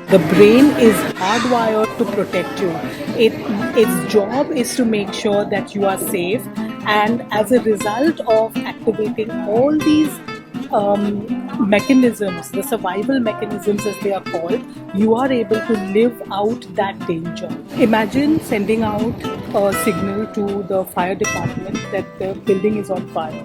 The brain is hardwired to protect you. Its job is to make sure that you are safe, and as a result of activating all these mechanisms, the survival mechanisms as they are called, you are able to live out that danger. Imagine sending out a signal to the fire department that the building is on fire.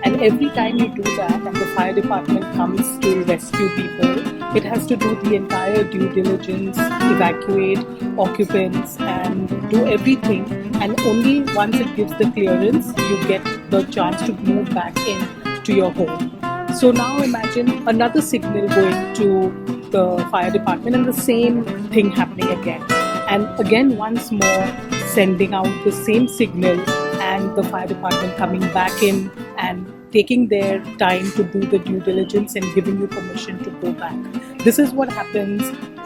And every time you do that and the fire department comes to rescue people, it has to do the entire due diligence, evacuate occupants and do everything. And only once it gives the clearance, you get the chance to move back in to your home. So now imagine another signal going to the fire department and the same thing happening again. And again, once more, sending out the same signal and the fire department coming back in and taking their time to do the due diligence and giving you permission to go back. This is what happens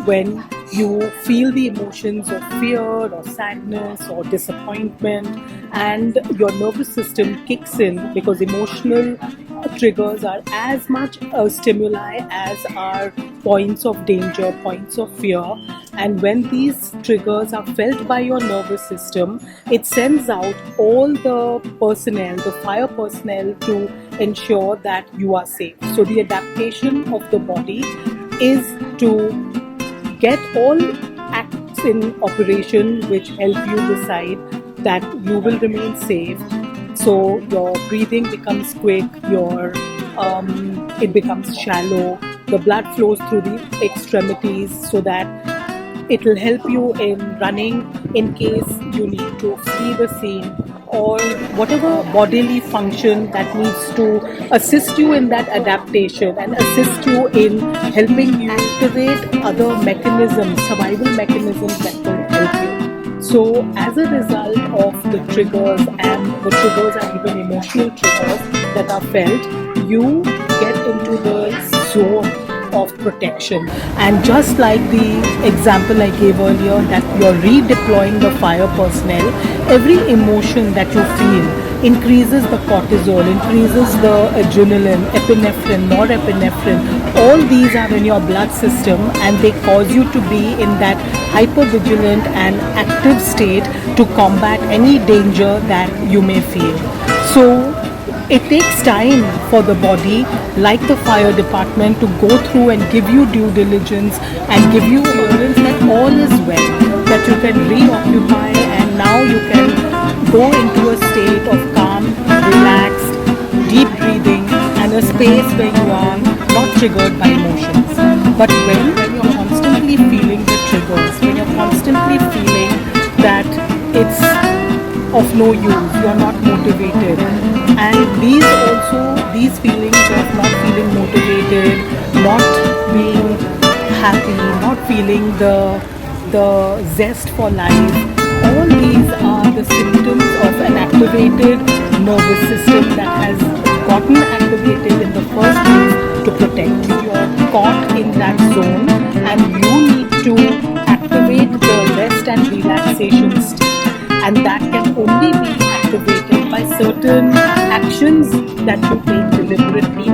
when you feel the emotions of fear or sadness or disappointment, and your nervous system kicks in, because emotional triggers are as much a stimuli as are points of danger, points of fear. And when these triggers are felt by your nervous system, it sends out all the personnel, the fire personnel, to ensure that you are safe. So the adaptation of the body is to get all acts in operation which help you decide that you will remain safe. So your breathing becomes quick, it becomes shallow, the blood flows through the extremities so that it will help you in running in case you need to flee the scene, or whatever bodily function that needs to assist you in that adaptation and assist you in helping you activate other mechanisms, survival mechanisms that will help you. So as a result of the triggers, and the triggers are even emotional triggers that are felt, you get into the zone of protection. And just like the example I gave earlier, that you're redeploying the fire personnel, every emotion that you feel increases the cortisol, increases the adrenaline, epinephrine, norepinephrine. All these are in your blood system and they cause you to be in that hypervigilant and active state to combat any danger that you may feel. So it takes time for the body, like the fire department, to go through and give you due diligence and give you assurance that all is well, that you can reoccupy and now you can go into a state of calm, relaxed, deep breathing and a space where you are not triggered by emotions. But when you're constantly feeling the triggers, when you're constantly feeling that it's of no use, you're not motivated, and these feelings of not feeling motivated, not being happy, not feeling the zest for life, all these are the symptoms of an activated nervous system that has gotten activated in the first place to protect you. You're caught in that zone and you need to activate the rest and relaxation state. And that can only be activated by certain actions that you take deliberately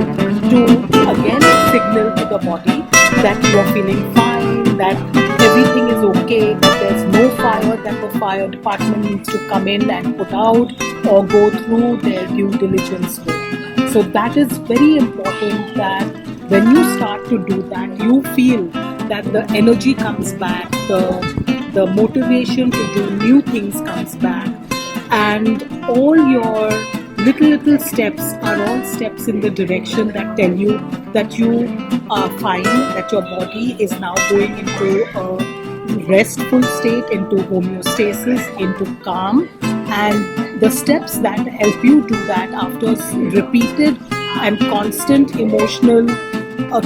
to again signal to the body that you are feeling fine, that everything is okay, that there's no fire that the fire department needs to come in and put out or go through their due diligence with. So that is very important, that when you start to do that, you feel that the energy comes back, the motivation to do new things comes back, and all your little steps are all steps in the direction that tell you that you are fine, that your body is now going into a restful state, into homeostasis, into calm. And the steps that help you do that after repeated and constant emotional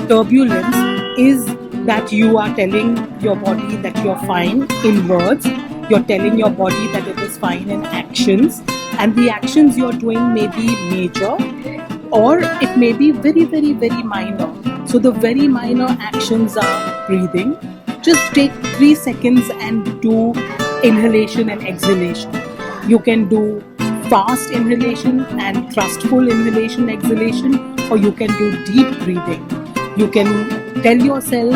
turbulence is that you are telling your body that you're fine in words, you're telling your body that it is fine in actions, and the actions you're doing may be major or it may be very, very, very minor. So the very minor actions are breathing. Just take 3 seconds and do inhalation and exhalation. You can do fast inhalation and thrustful inhalation, exhalation, or you can do deep breathing. You can tell yourself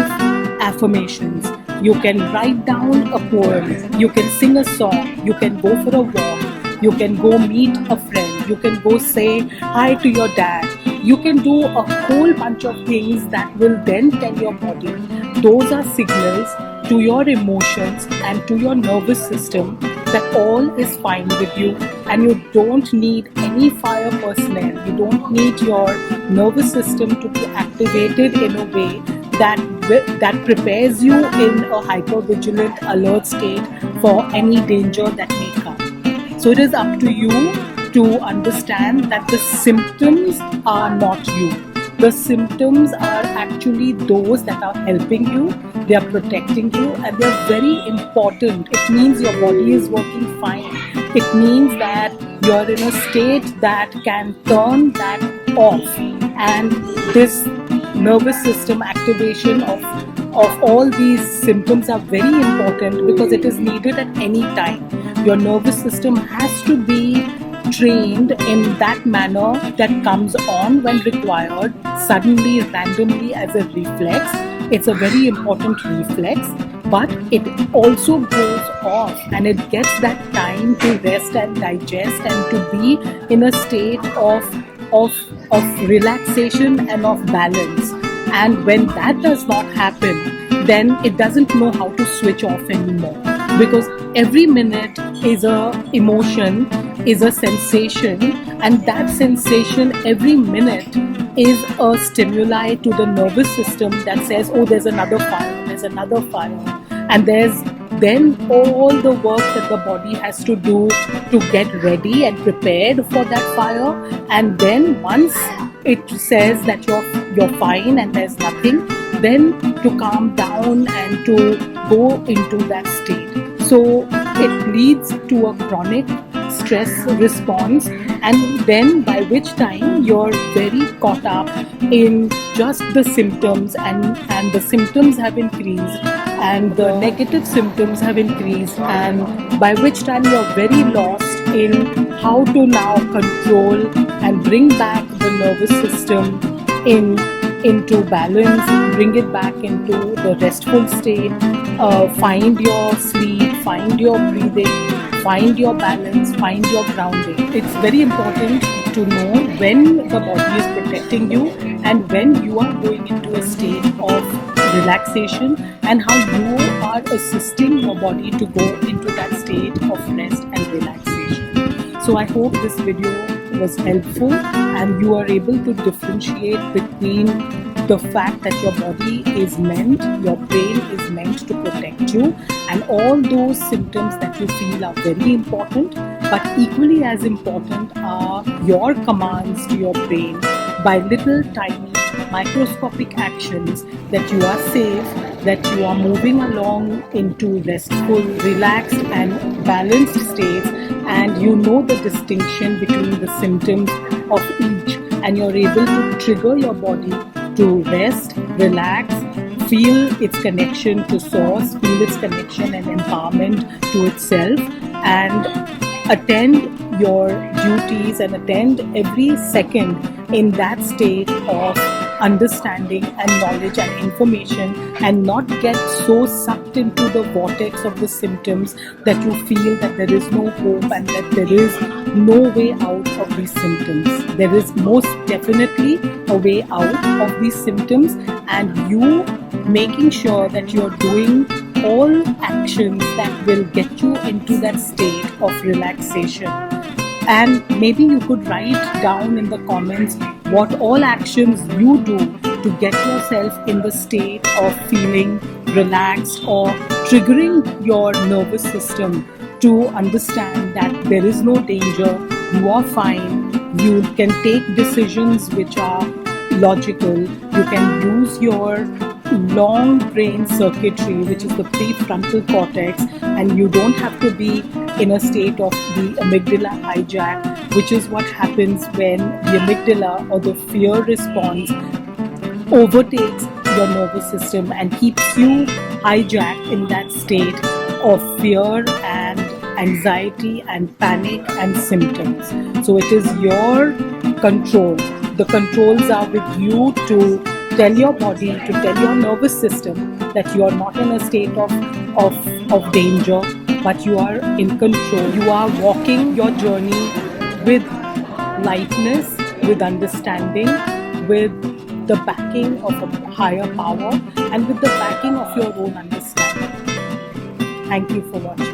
affirmations. You can write down a poem. You can sing a song. You can go for a walk. You can go meet a friend. You can go say hi to your dad. You can do a whole bunch of things that will then tell your body. Those are signals to your emotions and to your nervous system that all is fine with you, and you don't need any fire personnel. You don't need your nervous system to be activated in a way that prepares you in a hypervigilant alert state for any danger that may come. So it is up to you to understand that the symptoms are not you. The symptoms are actually those that are helping you, they are protecting you, and they are very important. It means your body is working fine. It means that you're in a state that can turn that off. And this nervous system activation of all these symptoms are very important because it is needed at any time. Your nervous system has to be trained in that manner that comes on when required, suddenly, randomly as a reflex. It's a very important reflex, but it also goes off and it gets that time to rest and digest and to be in a state of relaxation and of balance. And when that does not happen, then it doesn't know how to switch off anymore, because every minute is a emotion, is a sensation, and that sensation every minute is a stimuli to the nervous system that says, oh, there's another fire, there's another fire. And there's then all the work that the body has to do to get ready and prepared for that fire. And then once it says that you're fine and there's nothing, then to calm down and to go into that state. So it leads to a chronic stress response, and then by which time you're very caught up in just the symptoms, and the symptoms have increased and the negative symptoms have increased, and by which time you're very lost in how to now control and bring back the nervous system into balance, bring it back into the restful state, find your sleep, find your breathing, find your balance, find your grounding. It's very important to know when the body is protecting you and when you are going into a state of relaxation, and how you are assisting your body to go into that state of rest and relaxation. So I hope this video was helpful and you are able to differentiate between the fact that your body is meant, your brain is meant to protect you, and all those symptoms that you feel are very important, but equally as important are your commands to your brain by little tiny microscopic actions that you are safe, that you are moving along into restful, relaxed and balanced states, and you know the distinction between the symptoms of each, and you're able to trigger your body to rest, relax, feel its connection to source, feel its connection and empowerment to itself, and attend your duties and attend every second in that state of understanding and knowledge and information, and not get so sucked into the vortex of the symptoms that you feel that there is no hope and that there is no way out of these symptoms. There is most definitely a way out of these symptoms, and you making sure that you're doing all actions that will get you into that state of relaxation. And maybe you could write down in the comments what all actions you do to get yourself in the state of feeling relaxed, or triggering your nervous system to understand that there is no danger, you are fine, you can take decisions which are logical, you can use your long brain circuitry, which is the prefrontal cortex, and you don't have to be in a state of the amygdala hijack, which is what happens when the amygdala or the fear response overtakes your nervous system and keeps you hijacked in that state of fear and anxiety and panic and symptoms. So it is your control. The controls are with you to tell your body, to tell your nervous system that you are not in a state of danger, but you are in control. You are walking your journey with lightness, with understanding, with the backing of a higher power, and with the backing of your own understanding. Thank you for watching.